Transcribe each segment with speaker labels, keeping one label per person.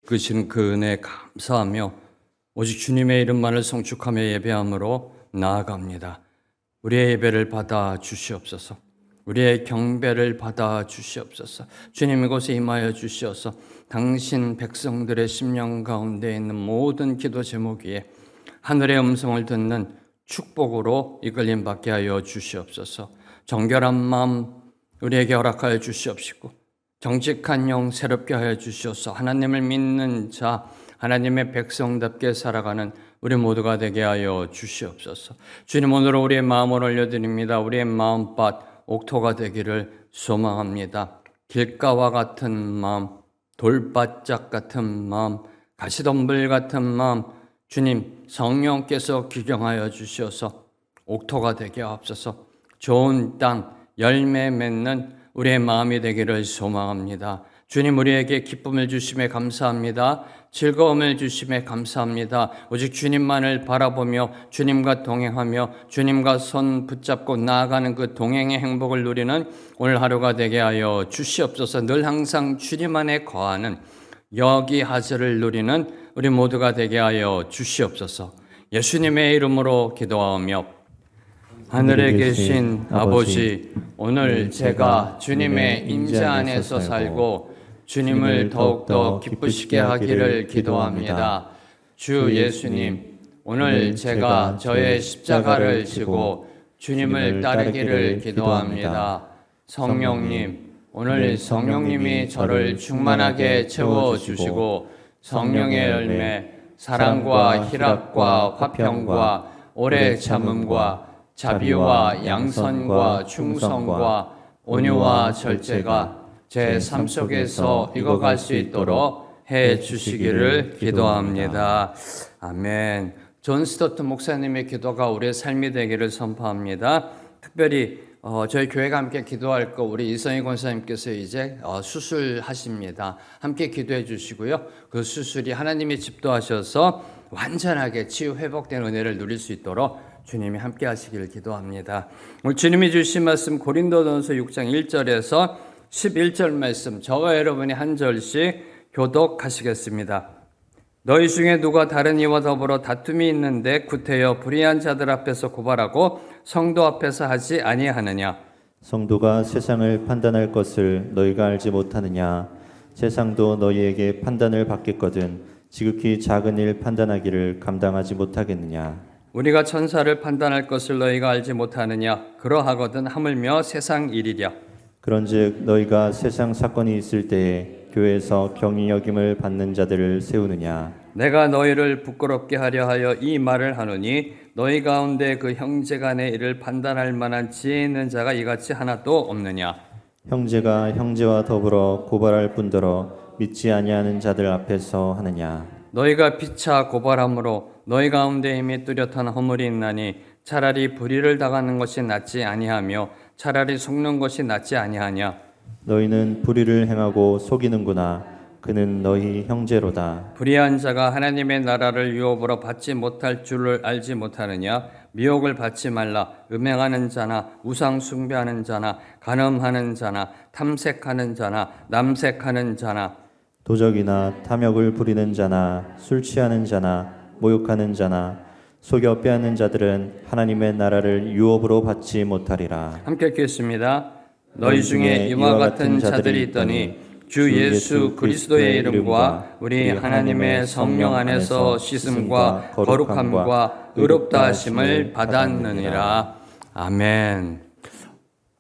Speaker 1: 그신 그 은혜에 감사하며 오직 주님의 이름만을 송축하며 예배함으로 나아갑니다. 우리의 예배를 받아 주시옵소서. 우리의 경배를 받아 주시옵소서. 주님 이곳에 임하여 주시어서 당신 백성들의 심령 가운데 있는 모든 기도 제목 위에 하늘의 음성을 듣는 축복으로 이끌림 받게 하여 주시옵소서. 정결한 마음 우리에게 허락하여 주시옵시고 정직한 영 새롭게 하여 주시옵소서. 하나님을 믿는 자, 하나님의 백성답게 살아가는 우리 모두가 되게 하여 주시옵소서. 주님, 오늘은 우리의 마음을 올려드립니다. 우리의 마음밭 옥토가 되기를 소망합니다. 길가와 같은 마음, 돌바짝 같은 마음, 가시덤불 같은 마음, 주님 성령께서 기경하여 주시어서 옥토가 되게 하옵소서. 좋은 땅, 열매 맺는 우리의 마음이 되기를 소망합니다. 주님, 우리에게 기쁨을 주심에 감사합니다. 즐거움을 주심에 감사합니다. 오직 주님만을 바라보며 주님과 동행하며 주님과 손 붙잡고 나아가는 그 동행의 행복을 누리는 오늘 하루가 되게 하여 주시옵소서. 늘 항상 주님 안에 거하는 여기하절을 누리는 우리 모두가 되게 하여 주시옵소서. 예수님의 이름으로 기도하며 하늘에 계신 아버지, 오늘 제가 주님의 임재 안에서 살고 주님을 더욱더 기쁘시게 하기를 기도합니다. 주 예수님, 오늘 제가 저의 십자가를 지고 주님을 따르기를 기도합니다. 성령님, 오늘 성령님이 저를 충만하게 채워주시고 성령의 열매, 사랑과 희락과 화평과 오래 참음과 자비와 양선과 충성과 온유와 절제가 제 삶 속에서 익어갈 수 있도록 해 주시기를 기도합니다. 아멘. 존 스토트 목사님의 기도가 우리의 삶이 되기를 선포합니다. 특별히 저희 교회가 함께 기도할 거 우리 이성희 권사님께서 이제 수술하십니다. 함께 기도해 주시고요. 그 수술이 하나님이 집도하셔서 완전하게 치유 회복된 은혜를 누릴 수 있도록 주님이 함께 하시기를 기도합니다. 오늘 주님이 주신 말씀 고린도전서 6장 1절에서 11절 말씀 저와 여러분이 한 절씩 교독하시겠습니다. 너희 중에 누가 다른 이와 더불어 다툼이 있는데 구태여 불의한 자들 앞에서 고발하고 성도 앞에서 하지 아니하느냐?
Speaker 2: 성도가 세상을 판단할 것을 너희가 알지 못하느냐? 세상도 너희에게 판단을 받겠거든 지극히 작은 일 판단하기를 감당하지 못하겠느냐?
Speaker 1: 우리가 천사를 판단할 것을 너희가 알지 못하느냐? 그러하거든 하물며 세상 일이랴.
Speaker 2: 그런즉 너희가 세상 사건이 있을 때에 교회에서 경히 여김을 받는 자들을 세우느냐?
Speaker 1: 내가 너희를 부끄럽게 하려 하여 이 말을 하노니 너희 가운데 그 형제간의 일을 판단할 만한 지혜 있는 자가 이같이 하나도 없느냐?
Speaker 2: 형제가 형제와 더불어 고발할 뿐더러 믿지 아니하는 자들 앞에서 하느냐?
Speaker 1: 너희가 피차 고발함으로 너희 가운데 이미 뚜렷한 허물이 있나니 차라리 불의를 당하는 것이 낫지 아니하며 차라리 속는 것이 낫지 아니하냐?
Speaker 2: 너희는 불의를 행하고 속이는구나. 그는 너희 형제로다.
Speaker 1: 불의한 자가 하나님의 나라를 유업으로 받지 못할 줄을 알지 못하느냐? 미혹을 받지 말라. 음행하는 자나 우상 숭배하는 자나 간음하는 자나 탐색하는 자나 남색하는 자나
Speaker 2: 도적이나 탐욕을 부리는 자나 술 취하는 자나 모욕하는 자나 속여 빼앗는 자들은 하나님의 나라를 유업으로 받지 못하리라.
Speaker 1: 함께 읽겠습니다. 너희 중에 이와 같은 자들이 있더니 주 예수 그리스도의 이름과 우리 하나님의 성령 안에서 씻음과 거룩함과 의롭다 하심을 받았느니라. 아멘.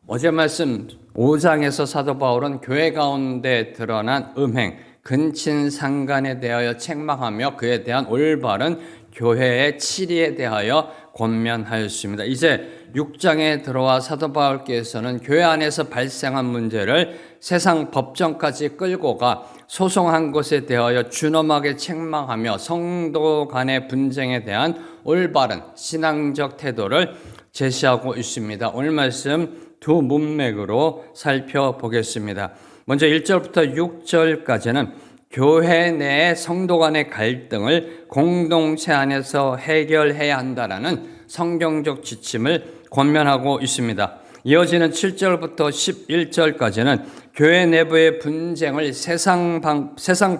Speaker 1: 어제 말씀 5장에서 사도 바울은 교회 가운데 드러난 음행, 근친상간에 대하여 책망하며 그에 대한 올바른 교회의 치리에 대하여 권면하였습니다. 이제 6장에 들어와 사도 바울께서는 교회 안에서 발생한 문제를 세상 법정까지 끌고 가 소송한 것에 대하여 준엄하게 책망하며 성도 간의 분쟁에 대한 올바른 신앙적 태도를 제시하고 있습니다. 오늘 말씀 두 문맥으로 살펴보겠습니다. 먼저 1절부터 6절까지는 교회 내 성도 간의 갈등을 공동체 안에서 해결해야 한다라는 성경적 지침을 권면하고 있습니다. 이어지는 7절부터 11절까지는 교회 내부의 분쟁을 세상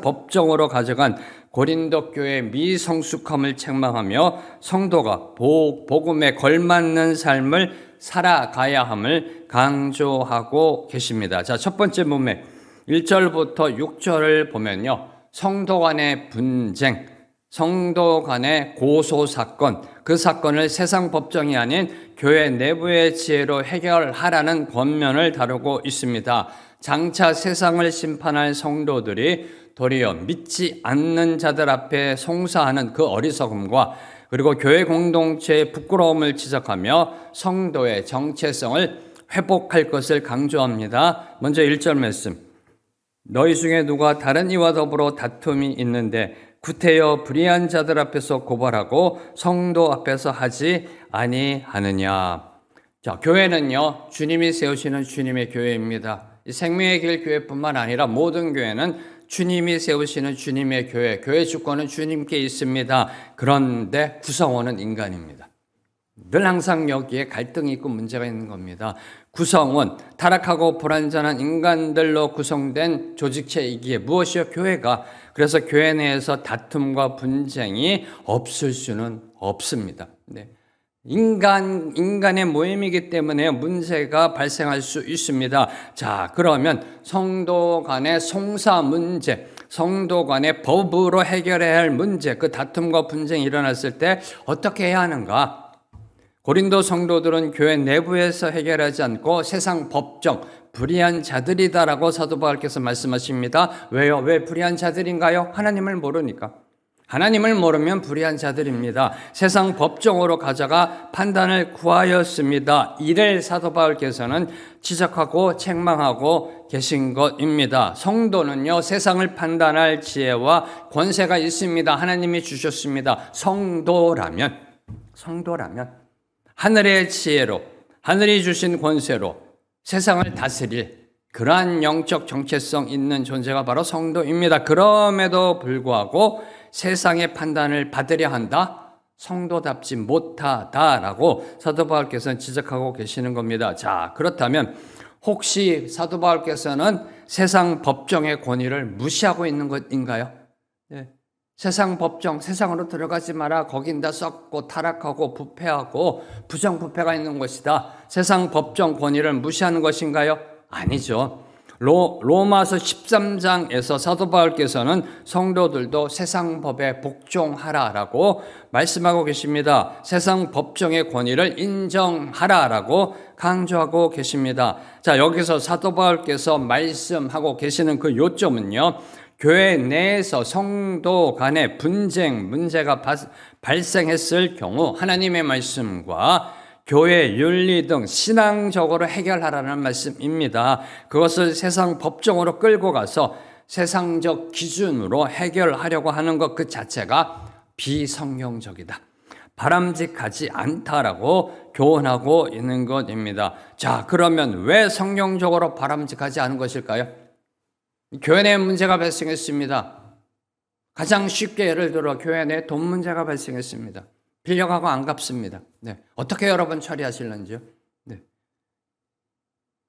Speaker 1: 법정으로 가져간 고린도 교회의 미성숙함을 책망하며 성도가 복음에 걸맞는 삶을 살아가야 함을 강조하고 계십니다. 자, 첫 번째 문맥 1절부터 6절을 보면요. 성도 간의 분쟁, 성도 간의 고소 사건, 그 사건을 세상 법정이 아닌 교회 내부의 지혜로 해결하라는 권면을 다루고 있습니다. 장차 세상을 심판할 성도들이 도리어 믿지 않는 자들 앞에 송사하는 그 어리석음과 그리고 교회 공동체의 부끄러움을 지적하며 성도의 정체성을 회복할 것을 강조합니다. 먼저 1절 말씀. 너희 중에 누가 다른 이와 더불어 다툼이 있는데 구태여 불의한 자들 앞에서 고발하고 성도 앞에서 하지 아니하느냐. 자, 교회는요, 주님이 세우시는 주님의 교회입니다. 이 생명의 길 교회뿐만 아니라 모든 교회는 주님이 세우시는 주님의 교회 주권은 주님께 있습니다. 그런데 구성원은 인간입니다. 늘 항상 여기에 갈등이 있고 문제가 있는 겁니다. 구성원, 타락하고 불완전한 인간들로 구성된 조직체이기에 무엇이요? 교회가. 그래서 교회 내에서 다툼과 분쟁이 없을 수는 없습니다. 네. 인간의 모임이기 때문에 문제가 발생할 수 있습니다. 자, 그러면 성도 간의 송사 문제, 성도 간의 법으로 해결해야 할 문제, 그 다툼과 분쟁이 일어났을 때 어떻게 해야 하는가? 고린도 성도들은 교회 내부에서 해결하지 않고 세상 법정, 불의한 자들이다라고 사도 바울께서 말씀하십니다. 왜요? 왜 불의한 자들인가요? 하나님을 모르니까. 하나님을 모르면 불의한 자들입니다. 세상 법정으로 가져가 판단을 구하였습니다. 이를 사도 바울께서는 지적하고 책망하고 계신 것입니다. 성도는요, 세상을 판단할 지혜와 권세가 있습니다. 하나님이 주셨습니다. 성도라면 하늘의 지혜로, 하늘이 주신 권세로 세상을 다스릴 그러한 영적 정체성 있는 존재가 바로 성도입니다. 그럼에도 불구하고 세상의 판단을 받으려 한다? 성도답지 못하다라고 사도 바울께서는 지적하고 계시는 겁니다. 자, 그렇다면 혹시 사도 바울께서는 세상 법정의 권위를 무시하고 있는 것인가요? 네. 세상 법정, 세상으로 들어가지 마라. 거긴 다 썩고 타락하고 부패하고 부정부패가 있는 것이다. 세상 법정 권위를 무시하는 것인가요? 아니죠. 로마서 13장에서 사도 바울께서는 성도들도 세상 법에 복종하라라고 말씀하고 계십니다. 세상 법정의 권위를 인정하라라고 강조하고 계십니다. 자, 여기서 사도 바울께서 말씀하고 계시는 그 요점은요, 교회 내에서 성도 간의 분쟁, 문제가 발생했을 경우 하나님의 말씀과 교회 윤리 등 신앙적으로 해결하라는 말씀입니다. 그것을 세상 법정으로 끌고 가서 세상적 기준으로 해결하려고 하는 것 그 자체가 비성경적이다. 바람직하지 않다라고 교훈하고 있는 것입니다. 자, 그러면 왜 성경적으로 바람직하지 않은 것일까요? 교회 내 문제가 발생했습니다. 가장 쉽게 예를 들어 교회 내 돈 문제가 발생했습니다. 빌려가고 안 갚습니다. 네. 어떻게 여러분 처리하실런지요? 네.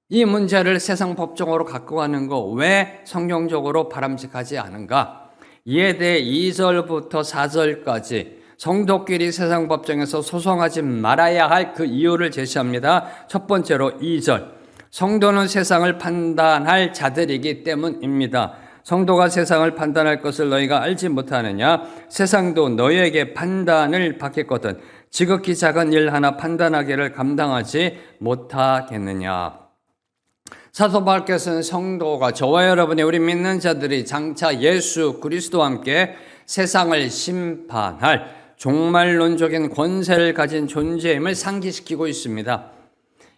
Speaker 1: 이 문제를 세상 법정으로 갖고 가는 거 왜 성경적으로 바람직하지 않은가? 이에 대해 2절부터 4절까지 성도끼리 세상 법정에서 소송하지 말아야 할 그 이유를 제시합니다. 첫 번째로 2절. 성도는 세상을 판단할 자들이기 때문입니다. 성도가 세상을 판단할 것을 너희가 알지 못하느냐? 세상도 너희에게 판단을 받겠거든 지극히 작은 일 하나 판단하기를 감당하지 못하겠느냐? 사도 바울께서는 성도가 저와 여러분의 우리 믿는 자들이 장차 예수 그리스도와 함께 세상을 심판할 종말론적인 권세를 가진 존재임을 상기시키고 있습니다.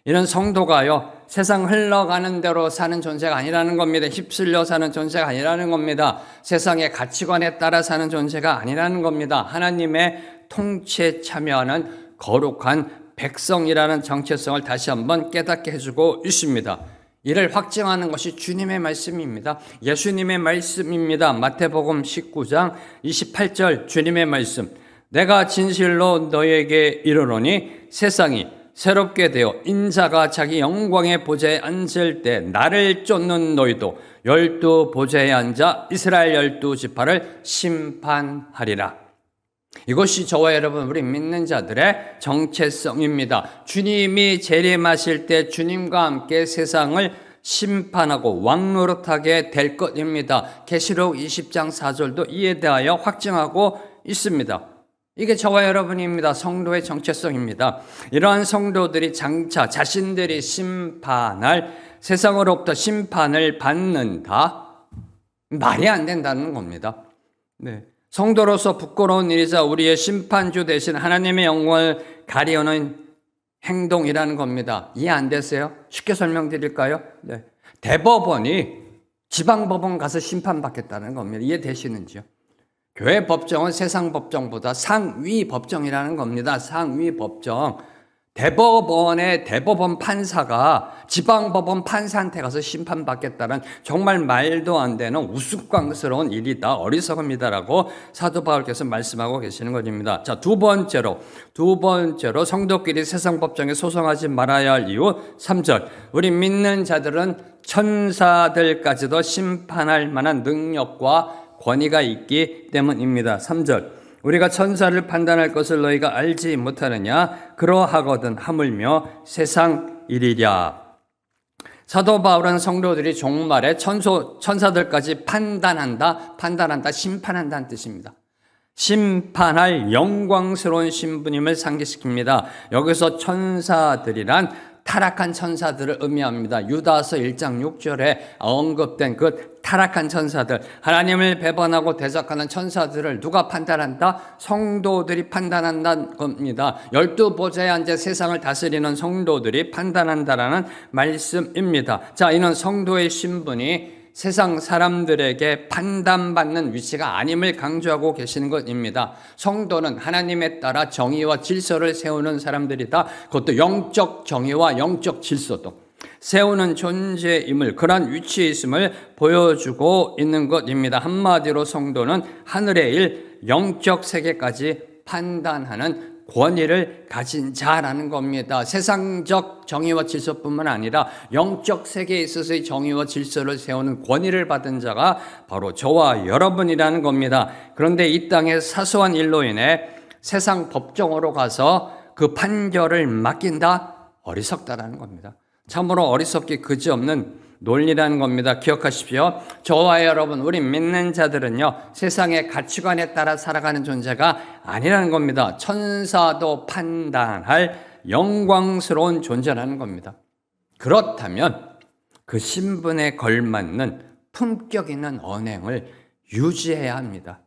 Speaker 1: 이런 성도가요, 세상 흘러가는 대로 사는 존재가 아니라는 겁니다. 휩쓸려 사는 존재가 아니라는 겁니다. 세상의 가치관에 따라 사는 존재가 아니라는 겁니다. 하나님의 통치에 참여하는 거룩한 백성이라는 정체성을 다시 한번 깨닫게 해주고 있습니다. 이를 확증하는 것이 주님의 말씀입니다. 예수님의 말씀입니다. 마태복음 19장 28절 주님의 말씀. 내가 진실로 너희에게 이르노니 세상이 새롭게 되어 인자가 자기 영광의 보좌에 앉을 때 나를 쫓는 너희도 12 보좌에 앉아 이스라엘 12지파를 심판하리라. 이것이 저와 여러분 우리 믿는 자들의 정체성입니다. 주님이 재림하실 때 주님과 함께 세상을 심판하고 왕노릇하게 될 것입니다. 계시록 20장 4절도 이에 대하여 확증하고 있습니다. 이게 저와 여러분입니다. 성도의 정체성입니다. 이러한 성도들이 장차 자신들이 심판할 세상으로부터 심판을 받는다? 말이 안 된다는 겁니다. 네. 성도로서 부끄러운 일이자 우리의 심판주 대신 하나님의 영광을 가리우는 행동이라는 겁니다. 이해 안 되세요? 쉽게 설명드릴까요? 네. 대법원이 지방법원 가서 심판받겠다는 겁니다. 이해되시는지요? 교회 법정은 세상 법정보다 상위 법정이라는 겁니다. 상위 법정. 대법원의 대법원 판사가 지방법원 판사한테 가서 심판받겠다는 정말 말도 안 되는 우스꽝스러운 일이다. 어리석음이다라고 사도 바울께서 말씀하고 계시는 것입니다. 자, 두 번째로 성도끼리 세상 법정에 소송하지 말아야 할 이유 3절. 우리 믿는 자들은 천사들까지도 심판할 만한 능력과 권위가 있기 때문입니다. 3절. 우리가 천사를 판단할 것을 너희가 알지 못하느냐? 그러하거든 하물며 세상 일이랴. 사도 바울은 성도들이 종말에 천사들까지 판단한다, 심판한다는 뜻입니다. 심판할 영광스러운 신부님을 상기시킵니다. 여기서 천사들이란 타락한 천사들을 의미합니다. 유다서 1장 6절에 언급된 그 타락한 천사들, 하나님을 배반하고 대적하는 천사들을 누가 판단한다? 성도들이 판단한다는 겁니다. 12 보좌에 앉아 세상을 다스리는 성도들이 판단한다라는 말씀입니다. 자, 이는 성도의 신분이 세상 사람들에게 판단받는 위치가 아님을 강조하고 계시는 것입니다. 성도는 하나님에 따라 정의와 질서를 세우는 사람들이다. 그것도 영적 정의와 영적 질서도 세우는 존재임을, 그러한 위치에 있음을 보여주고 있는 것입니다. 한마디로 성도는 하늘의 일, 영적 세계까지 판단하는 권위를 가진 자라는 겁니다. 세상적 정의와 질서뿐만 아니라 영적 세계에 있어서의 정의와 질서를 세우는 권위를 받은 자가 바로 저와 여러분이라는 겁니다. 그런데 이 땅의 사소한 일로 인해 세상 법정으로 가서 그 판결을 맡긴다? 어리석다라는 겁니다. 참으로 어리석기 그지없는 논리라는 겁니다. 기억하십시오. 저와 여러분, 우리 믿는 자들은요, 세상의 가치관에 따라 살아가는 존재가 아니라는 겁니다. 천사도 판단할 영광스러운 존재라는 겁니다. 그렇다면 그 신분에 걸맞는 품격 있는 언행을 유지해야 합니다.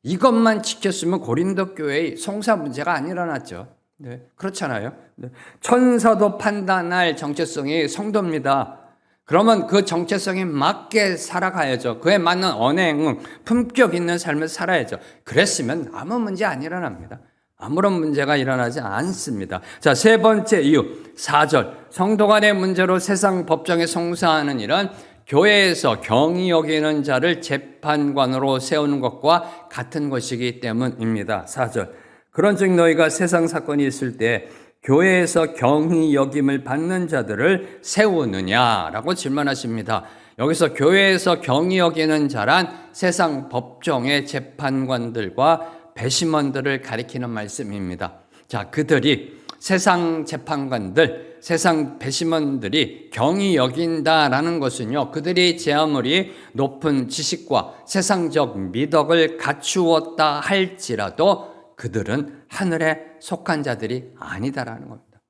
Speaker 1: 이것만 지켰으면 고린도 교회의 송사 문제가 안 일어났죠. 네, 그렇잖아요. 네. 천사도 판단할 정체성이 성도입니다. 그러면 그 정체성에 맞게 살아가야죠. 그에 맞는 언행, 품격 있는 삶을 살아야죠. 그랬으면 아무 문제 안 일어납니다. 아무런 문제가 일어나지 않습니다. 자, 세 번째 이유, 4절. 성도 간의 문제로 세상 법정에 송사하는 일은 교회에서 경히 여기는 자를 재판관으로 세우는 것과 같은 것이기 때문입니다. 4절. 그런즉 너희가 세상 사건이 있을 때 교회에서 경히 여김을 받는 자들을 세우느냐라고 질문하십니다. 여기서 교회에서 경히 여기는 자란 세상 법정의 재판관들과 배심원들을 가리키는 말씀입니다. 자, 그들이 세상 재판관들, 세상 배심원들이 경히 여긴다라는 것은요, 그들이 제 아무리 높은 지식과 세상적 미덕을 갖추었다 할지라도 그들은 하늘에 속한 자들이 아니다라는 겁니다.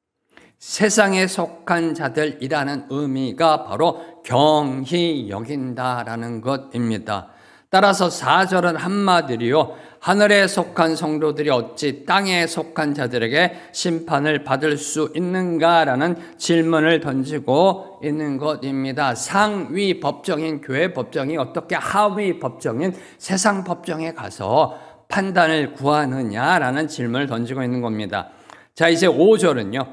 Speaker 1: 세상에 속한 자들이라는 의미가 바로 경히 여긴다라는 것입니다. 따라서 4절은 한마디로요, 하늘에 속한 성도들이 어찌 땅에 속한 자들에게 심판을 받을 수 있는가라는 질문을 던지고 있는 것입니다. 상위 법정인 교회 법정이 어떻게 하위 법정인 세상 법정에 가서 판단을 구하느냐라는 질문을 던지고 있는 겁니다. 자, 이제 5절은요.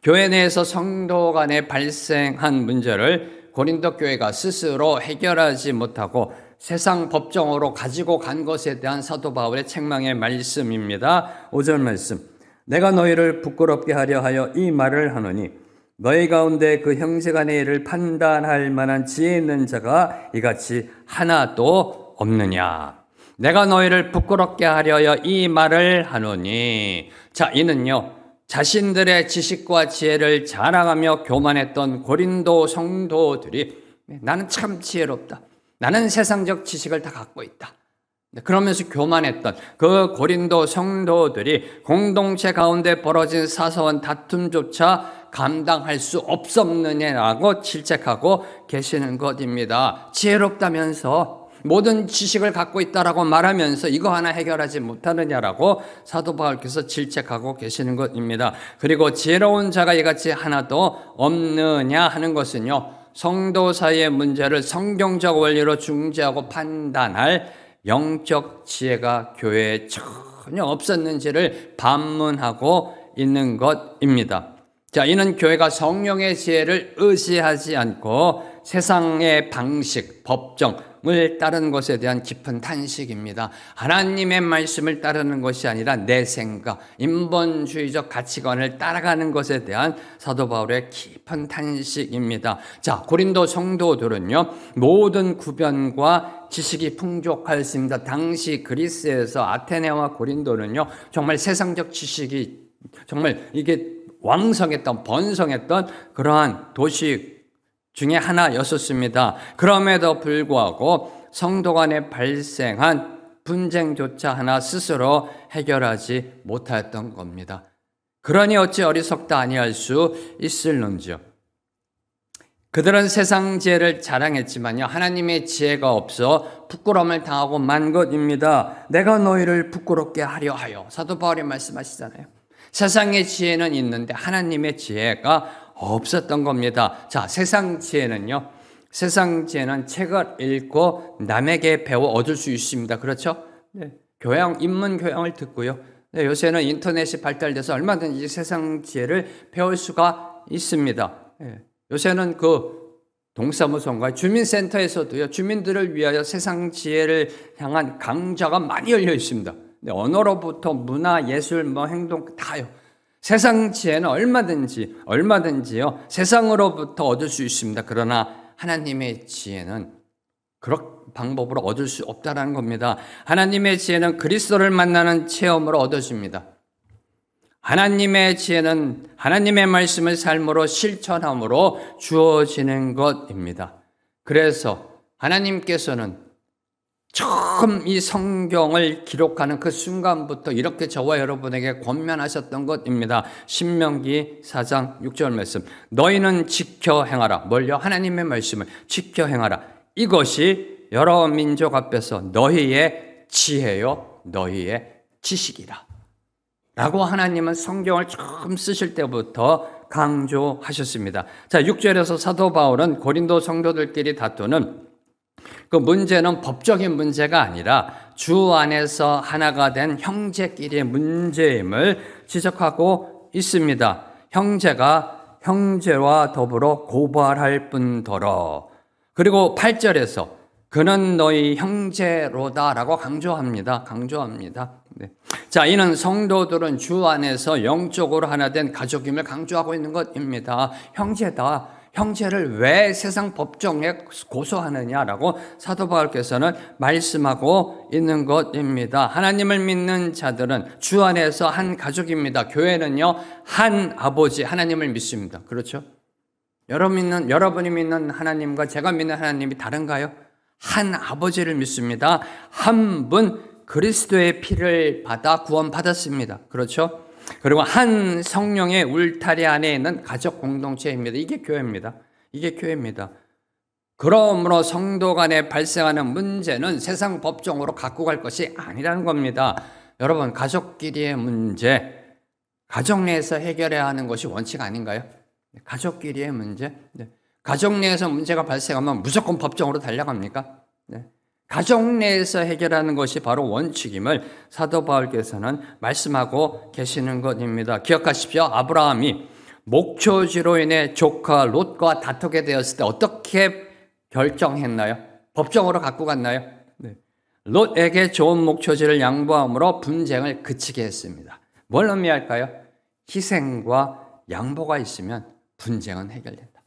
Speaker 1: 교회 내에서 성도 간에 발생한 문제를 고린도 교회가 스스로 해결하지 못하고 세상 법정으로 가지고 간 것에 대한 사도 바울의 책망의 말씀입니다. 5절 말씀. 내가 너희를 부끄럽게 하려 하여 이 말을 하노니 너희 가운데 그 형제간의 일을 판단할 만한 지혜 있는 자가 이같이 하나도 없느냐. 내가 너희를 부끄럽게 하려여 이 말을 하노니. 자, 이는요, 자신들의 지식과 지혜를 자랑하며 교만했던 고린도 성도들이 나는 참 지혜롭다, 나는 세상적 지식을 다 갖고 있다, 그러면서 교만했던 그 고린도 성도들이 공동체 가운데 벌어진 사소한 다툼조차 감당할 수 없었느냐라고 질책하고 계시는 것입니다. 지혜롭다면서 모든 지식을 갖고 있다라고 말하면서 이거 하나 해결하지 못하느냐라고 사도 바울께서 질책하고 계시는 것입니다. 그리고 지혜로운 자가 이같이 하나도 없느냐 하는 것은요, 성도 사이의 문제를 성경적 원리로 중재하고 판단할 영적 지혜가 교회에 전혀 없었는지를 반문하고 있는 것입니다. 자, 이는 교회가 성령의 지혜를 의지하지 않고 세상의 방식, 법정을 따르는 것에 대한 깊은 탄식입니다. 하나님의 말씀을 따르는 것이 아니라 내 생각, 인본주의적 가치관을 따라가는 것에 대한 사도 바울의 깊은 탄식입니다. 자, 고린도 성도들은요, 모든 구변과 지식이 풍족하였습니다. 당시 그리스에서 아테네와 고린도는요, 정말 세상적 지식이 정말 이게 왕성했던, 번성했던 그러한 도시 중에 하나였었습니다. 그럼에도 불구하고 성도 간에 발생한 분쟁조차 하나 스스로 해결하지 못하였던 겁니다. 그러니 어찌 어리석다 아니할 수 있을는지요. 그들은 세상 지혜를 자랑했지만요, 하나님의 지혜가 없어 부끄러움을 당하고 만 것입니다. 내가 너희를 부끄럽게 하려 하여, 사도 바울이 말씀하시잖아요. 세상의 지혜는 있는데 하나님의 지혜가 없었던 겁니다. 자, 세상 지혜는 책을 읽고 남에게 배워 얻을 수 있습니다. 그렇죠? 네. 인문 교양을 듣고요. 네, 요새는 인터넷이 발달돼서 얼마든지 세상 지혜를 배울 수가 있습니다. 네. 요새는 그 동사무소인가 주민센터에서도요, 주민들을 위하여 세상 지혜를 향한 강좌가 많이 열려 있습니다. 언어로부터 문화, 예술, 행동 다요. 세상 지혜는 얼마든지요, 세상으로부터 얻을 수 있습니다. 그러나 하나님의 지혜는 그런 방법으로 얻을 수 없다는 겁니다. 하나님의 지혜는 그리스도를 만나는 체험으로 얻어집니다. 하나님의 지혜는 하나님의 말씀을 삶으로 실천함으로 주어지는 것입니다. 그래서 하나님께서는 처음 이 성경을 기록하는 그 순간부터 이렇게 저와 여러분에게 권면하셨던 것입니다. 신명기 4장 6절 말씀. 너희는 지켜 행하라. 뭘요? 하나님의 말씀을 지켜 행하라. 이것이 여러 민족 앞에서 너희의 지혜요, 너희의 지식이라. 라고 하나님은 성경을 처음 쓰실 때부터 강조하셨습니다. 자, 6절에서 사도 바울은 고린도 성도들끼리 다투는 그 문제는 법적인 문제가 아니라 주 안에서 하나가 된 형제끼리의 문제임을 지적하고 있습니다. 형제가 형제와 더불어 고발할 뿐더러. 그리고 8절에서 그는 너희 형제로다라고 강조합니다. 네. 자, 이는 성도들은 주 안에서 영적으로 하나 된 가족임을 강조하고 있는 것입니다. 형제다. 형제를 왜 세상 법정에 고소하느냐라고 사도 바울께서는 말씀하고 있는 것입니다. 하나님을 믿는 자들은 주 안에서 한 가족입니다. 교회는요, 한 아버지 하나님을 믿습니다. 그렇죠? 여러분이 믿는 하나님과 제가 믿는 하나님이 다른가요? 한 아버지를 믿습니다. 한 분 그리스도의 피를 받아 구원받았습니다. 그렇죠? 그리고 한 성령의 울타리 안에 있는 가족 공동체입니다. 이게 교회입니다. 그러므로 성도 간에 발생하는 문제는 세상 법정으로 갖고 갈 것이 아니라는 겁니다. 여러분, 가족끼리의 문제, 가족 내에서 해결해야 하는 것이 원칙 아닌가요? 가족끼리의 문제, 가족 내에서 문제가 발생하면 무조건 법정으로 달려갑니까? 가족 내에서 해결하는 것이 바로 원칙임을 사도 바울께서는 말씀하고 계시는 것입니다. 기억하십시오. 아브라함이 목초지로 인해 조카 롯과 다투게 되었을 때 어떻게 결정했나요? 법정으로 갖고 갔나요? 롯에게 좋은 목초지를 양보함으로 분쟁을 그치게 했습니다. 뭘 의미할까요? 희생과 양보가 있으면 분쟁은 해결된다.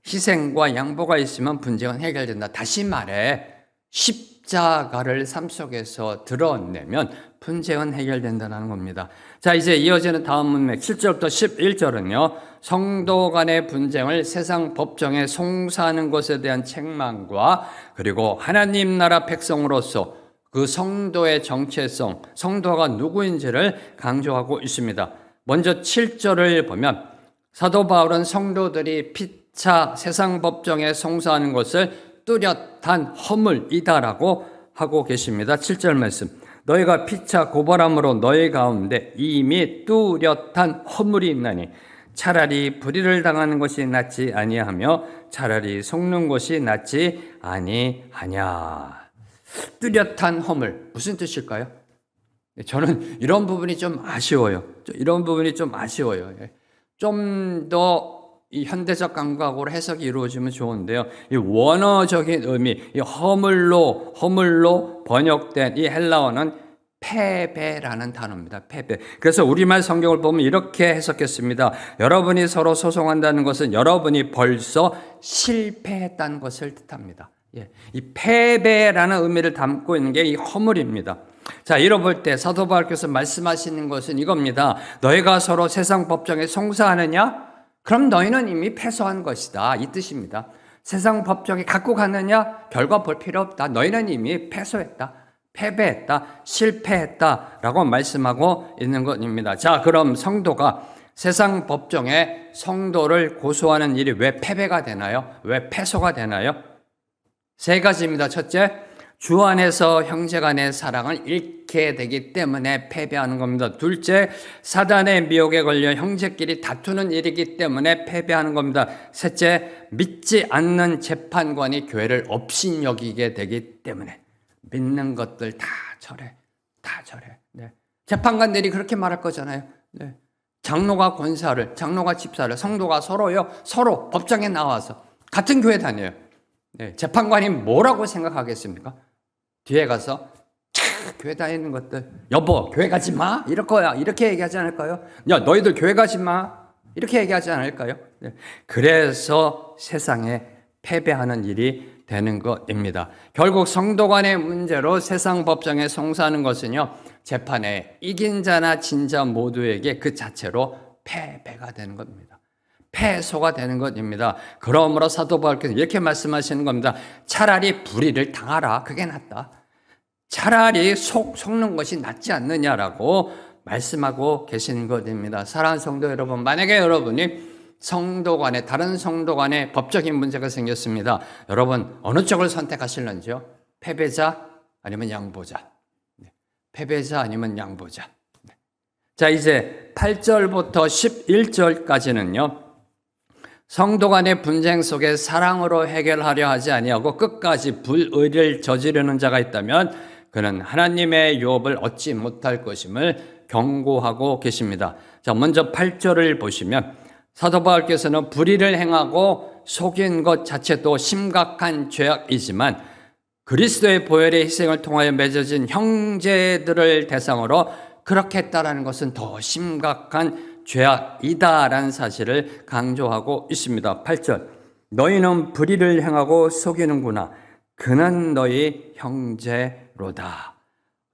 Speaker 1: 희생과 양보가 있으면 분쟁은 해결된다. 다시 말해 십자가를 삶 속에서 드러내면 분쟁은 해결된다는 겁니다. 자, 이제 이어지는 다음 문맥 7절부터 11절은요. 성도 간의 분쟁을 세상 법정에 송사하는 것에 대한 책망과 그리고 하나님 나라 백성으로서 그 성도의 정체성, 성도가 누구인지를 강조하고 있습니다. 먼저 7절을 보면 사도 바울은 성도들이 피차 세상 법정에 송사하는 것을 뚜렷한 허물이다라고 하고 계십니다. 7절 말씀. 너희가 피차 고발함으로 너희 가운데 이미 뚜렷한 허물이 있나니 차라리 불의를 당하는 것이 낫지 아니하며 차라리 속는 것이 낫지 아니하냐. 뚜렷한 허물 무슨 뜻일까요? 저는 이런 부분이 좀 아쉬워요. 좀 더 이 현대적 감각으로 해석이 이루어지면 좋은데요. 이 원어적인 의미, 이 허물로 번역된 이 헬라어는 패배라는 단어입니다. 패배. 그래서 우리말 성경을 보면 이렇게 해석했습니다. 여러분이 서로 소송한다는 것은 여러분이 벌써 실패했다는 것을 뜻합니다. 이 패배라는 의미를 담고 있는 게 이 허물입니다. 자, 이로 볼 때 사도 바울께서 말씀하시는 것은 이겁니다. 너희가 서로 세상 법정에 송사하느냐? 그럼 너희는 이미 패소한 것이다. 이 뜻입니다. 세상 법정에 갖고 갔느냐? 결과 볼 필요 없다. 너희는 이미 패소했다. 패배했다. 실패했다. 라고 말씀하고 있는 것입니다. 자, 그럼 성도가 세상 법정에 성도를 고소하는 일이 왜 패배가 되나요? 왜 패소가 되나요? 세 가지입니다. 첫째, 주 안에서 형제간의 사랑을 잃게 되기 때문에 패배하는 겁니다. 둘째, 사단의 미혹에 걸려 형제끼리 다투는 일이기 때문에 패배하는 겁니다. 셋째, 믿지 않는 재판관이 교회를 업신여기게 되기 때문에 믿는 것들 다 절해. 네. 재판관들이 그렇게 말할 거잖아요. 네. 장로가 권사를, 장로가 집사를, 성도가 서로 법정에 나와서 같은 교회 다녀요. 네. 재판관이 뭐라고 생각하겠습니까? 뒤에 가서 교회 다니는 것들, 여보 교회 가지 마 이렇게 얘기하지 않을까요? 야 너희들 교회 가지 마 이렇게 얘기하지 않을까요? 네. 그래서 세상에 패배하는 일이 되는 것입니다. 결국 성도 간의 문제로 세상 법정에 송사하는 것은요, 재판에 이긴 자나 진 자 모두에게 그 자체로 패배가 되는 겁니다. 패소가 되는 것입니다. 그러므로 사도 바울께서 이렇게 말씀하시는 겁니다. 차라리 불의를 당하라. 그게 낫다. 차라리 속는 것이 낫지 않느냐라고 말씀하고 계신 것입니다. 사랑하는 성도 여러분, 만약에 여러분이 성도 간에, 다른 성도 간에 법적인 문제가 생겼습니다. 여러분 어느 쪽을 선택하실런지요? 패배자 아니면 양보자? 패배자 아니면 양보자? 자, 이제 8절부터 11절까지는요. 성도 간의 분쟁 속에 사랑으로 해결하려 하지 아니하고 끝까지 불의를 저지르는 자가 있다면 그는 하나님의 유업을 얻지 못할 것임을 경고하고 계십니다. 자, 먼저 8절을 보시면 사도 바울께서는 불의를 행하고 속인 것 자체도 심각한 죄악이지만 그리스도의 보혈의 희생을 통하여 맺어진 형제들을 대상으로 그렇게 했다라는 것은 더 심각한 죄악이다라는 사실을 강조하고 있습니다. 8절, 너희는 불의를 행하고 속이는구나. 그는 너희 형제로다.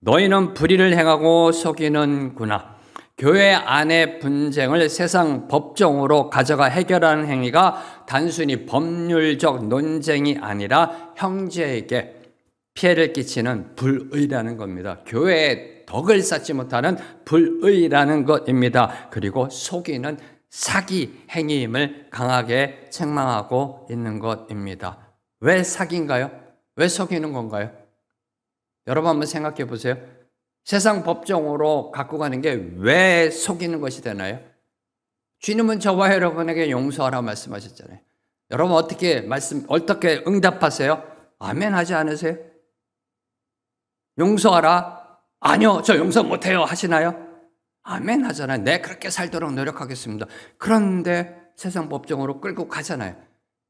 Speaker 1: 너희는 불의를 행하고 속이는구나. 교회 안의 분쟁을 세상 법정으로 가져가 해결하는 행위가 단순히 법률적 논쟁이 아니라 형제에게 피해를 끼치는 불의라는 겁니다. 교회에 덕을 쌓지 못하는 불의라는 것입니다. 그리고 속이는 사기 행위임을 강하게 책망하고 있는 것입니다. 왜 사기인가요? 왜 속이는 건가요? 여러분 한번 생각해 보세요. 세상 법정으로 갖고 가는 게 왜 속이는 것이 되나요? 주님은 저와 여러분에게 용서하라 말씀하셨잖아요. 여러분 어떻게 응답하세요? 아멘 하지 않으세요? 용서하라? 아니요, 저 용서 못해요 하시나요? 아멘 하잖아요. 네, 그렇게 살도록 노력하겠습니다. 그런데 세상 법정으로 끌고 가잖아요.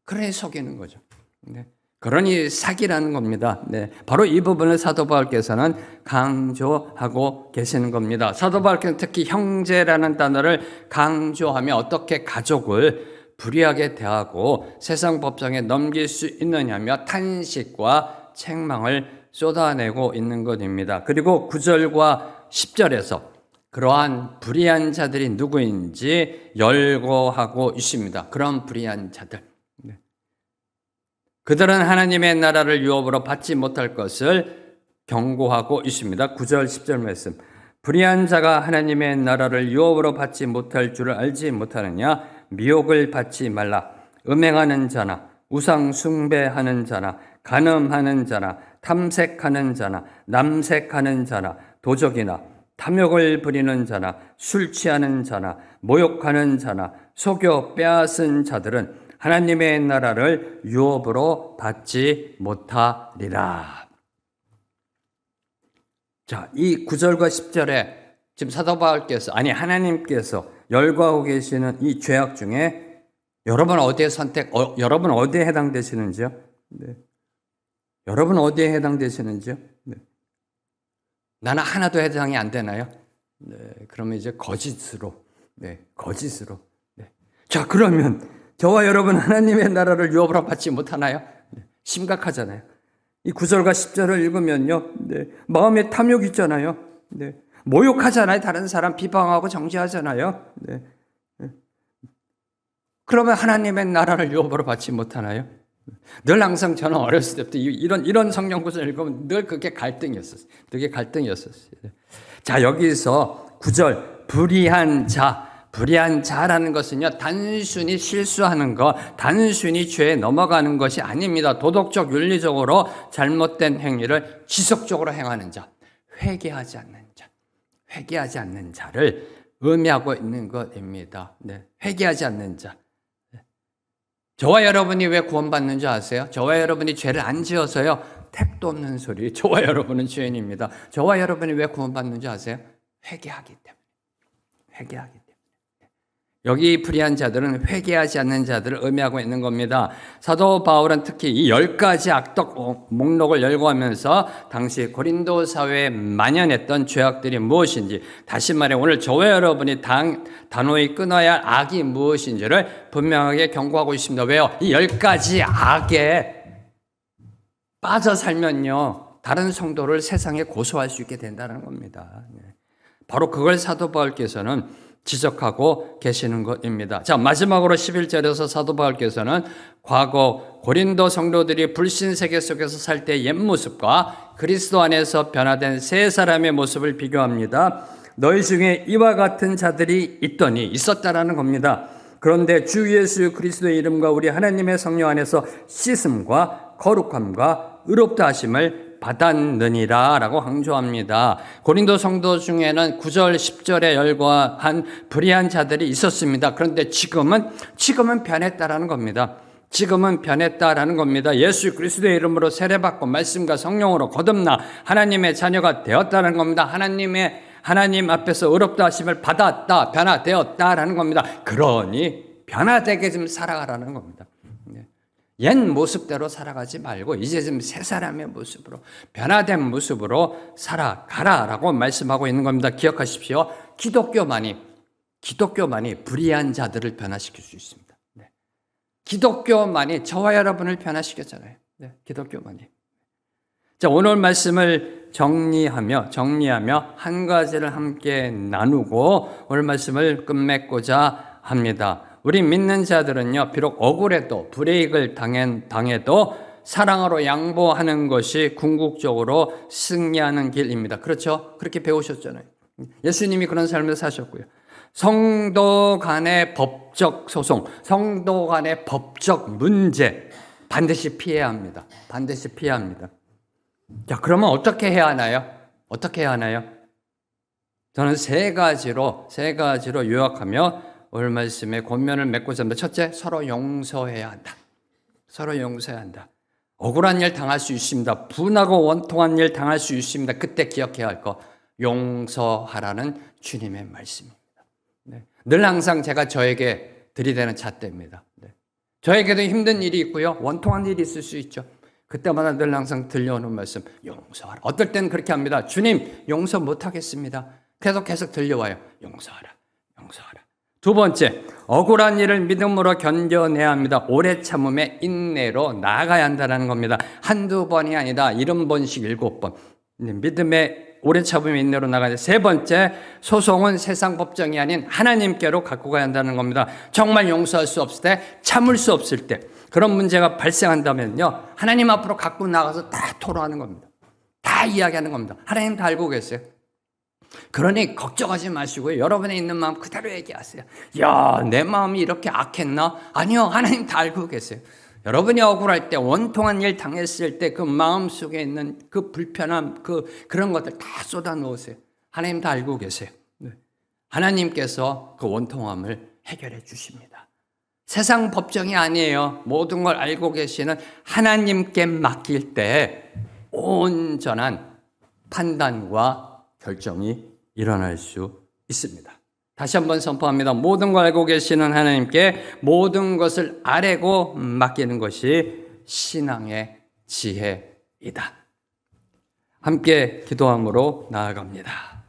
Speaker 1: 그래 속이는 거죠. 네. 그러니 사기라는 겁니다. 네, 바로 이 부분을 사도 바울께서는 강조하고 계시는 겁니다. 사도 바울께서는 특히 형제라는 단어를 강조하며 어떻게 가족을 불의하게 대하고 세상 법정에 넘길 수 있느냐며 탄식과 책망을 쏟아내고 있는 것입니다. 그리고 9절과 10절에서 그러한 불의한 자들이 누구인지 열거하고 있습니다. 그런 불의한 자들. 그들은 하나님의 나라를 유업으로 받지 못할 것을 경고하고 있습니다. 9절 10절 말씀. 불의한 자가 하나님의 나라를 유업으로 받지 못할 줄을 알지 못하느냐? 미혹을 받지 말라. 음행하는 자나 우상 숭배하는 자나 간음하는 자나 탐색하는 자나 남색하는 자나 도적이나 탐욕을 부리는 자나 술 취하는 자나 모욕하는 자나 속여 빼앗은 자들은 하나님의 나라를 유업으로 받지 못하리라. 자, 이 9절과 10절에 지금 사도 바울께서 하나님께서 열거하고 계시는 이 죄악 중에 여러분 어디에 여러분 어디에 해당되시는지요? 네. 여러분 어디에 해당되시는지요? 네. 나는 하나도 해당이 안 되나요? 네. 그러면 이제 거짓으로. 네. 거짓으로. 네. 자, 그러면 저와 여러분 하나님의 나라를 유업으로 받지 못하나요? 네. 심각하잖아요. 이 9절과 10절을 읽으면요. 네. 마음에 탐욕 있잖아요. 네. 모욕하잖아요. 다른 사람 비방하고 정죄하잖아요. 네. 네. 그러면 하나님의 나라를 유업으로 받지 못하나요? 늘 항상 저는 어렸을 때부터 이런 성경 구절을 읽으면 늘 그게 갈등이었었어요. 되게 갈등이었었어요. 자, 여기서 9절 불의한 자라는 것은요, 단순히 실수하는 것, 단순히 죄에 넘어가는 것이 아닙니다. 도덕적, 윤리적으로 잘못된 행위를 지속적으로 행하는 자, 회개하지 않는 자를 의미하고 있는 것입니다. 네, 회개하지 않는 자. 저와 여러분이 왜 구원받는 줄 아세요? 저와 여러분이 죄를 안 지어서요. 택도 없는 소리. 저와 여러분은 죄인입니다. 저와 여러분이 왜 구원받는 줄 아세요? 회개하기 때문에. 여기 불의한 자들은 회개하지 않는 자들을 의미하고 있는 겁니다. 사도 바울은 특히 이 10가지 악덕 목록을 열거하면서 당시 고린도 사회에 만연했던 죄악들이 무엇인지, 다시 말해 오늘 저와 여러분이 단호히 끊어야 할 악이 무엇인지를 분명하게 경고하고 있습니다. 왜요? 이 10가지 악에 빠져 살면요, 다른 성도를 세상에 고소할 수 있게 된다는 겁니다. 바로 그걸 사도 바울께서는 지적하고 계시는 것입니다. 자, 마지막으로 11절에서 사도 바울께서는 과거 고린도 성도들이 불신 세계 속에서 살 때 옛 모습과 그리스도 안에서 변화된 새 사람의 모습을 비교합니다. 너희 중에 이와 같은 자들이 있었다라는 겁니다. 그런데 주 예수 그리스도의 이름과 우리 하나님의 성령 안에서 씻음과 거룩함과 의롭다 하심을 받았느니라 라고 강조합니다. 고린도 성도 중에는 9절 10절에 열거한 불의한 자들이 있었습니다. 그런데 지금은 변했다라는 겁니다. 지금은 변했다라는 겁니다. 예수 그리스도의 이름으로 세례받고 말씀과 성령으로 거듭나 하나님의 자녀가 되었다는 겁니다. 하나님 앞에서 의롭다 하심을 받았다, 변화되었다라는 겁니다. 그러니 변화되게 좀 살아가라는 겁니다. 옛 모습대로 살아가지 말고 이제 좀 새 사람의 모습으로, 변화된 모습으로 살아가라라고 말씀하고 있는 겁니다. 기억하십시오. 기독교만이 불의한 자들을 변화시킬 수 있습니다. 네. 기독교만이 저와 여러분을 변화시켰잖아요. 네. 기독교만이. 자, 오늘 말씀을 정리하며 한 가지를 함께 나누고 오늘 말씀을 끝맺고자 합니다. 우리 믿는 자들은요, 비록 억울해도 불이익을 당해도 사랑으로 양보하는 것이 궁극적으로 승리하는 길입니다. 그렇죠? 그렇게 배우셨잖아요. 예수님이 그런 삶을 사셨고요. 성도 간의 법적 소송, 성도 간의 법적 문제 반드시 피해야 합니다. 반드시 피해야 합니다. 자, 그러면 어떻게 해야 하나요? 저는 세 가지로 요약하며 오늘 말씀에 권면을 맺고자 합니다. 첫째, 서로 용서해야 한다. 억울한 일 당할 수 있습니다. 분하고 원통한 일 당할 수 있습니다. 그때 기억해야 할 거, 용서하라는 주님의 말씀입니다. 네. 늘 항상 제가 저에게 들이대는 잣대입니다. 네. 저에게도 힘든 일이 있고요. 원통한 일이 있을 수 있죠. 그때마다 늘 항상 들려오는 말씀, 용서하라. 어떨 때는 그렇게 합니다. 주님, 용서 못하겠습니다. 계속 들려와요. 용서하라, 용서하라. 두 번째, 억울한 일을 믿음으로 견뎌내야 합니다. 오래 참음의 인내로 나아가야 한다는 겁니다. 한두 번이 아니다. 70번씩 7번. 믿음의 오래 참음의 인내로 나가야 돼. 세 번째, 소송은 세상 법정이 아닌 하나님께로 갖고 가야 한다는 겁니다. 정말 용서할 수 없을 때, 참을 수 없을 때, 그런 문제가 발생한다면요, 하나님 앞으로 갖고 나가서 다 토로하는 겁니다. 다 이야기하는 겁니다. 하나님 다 알고 계세요. 그러니 걱정하지 마시고요. 여러분의 있는 마음 그대로 얘기하세요. 야, 내 마음이 이렇게 악했나? 아니요, 하나님 다 알고 계세요. 여러분이 억울할 때, 원통한 일 당했을 때 그 마음 속에 있는 그 불편함, 그런 것들 다 쏟아 놓으세요. 하나님 다 알고 계세요. 네. 하나님께서 그 원통함을 해결해 주십니다. 세상 법정이 아니에요. 모든 걸 알고 계시는 하나님께 맡길 때 온전한 판단과 결정이 일어날 수 있습니다. 다시 한번 선포합니다. 모든 걸 알고 계시는 하나님께 모든 것을 아뢰고 맡기는 것이 신앙의 지혜이다. 함께 기도함으로 나아갑니다.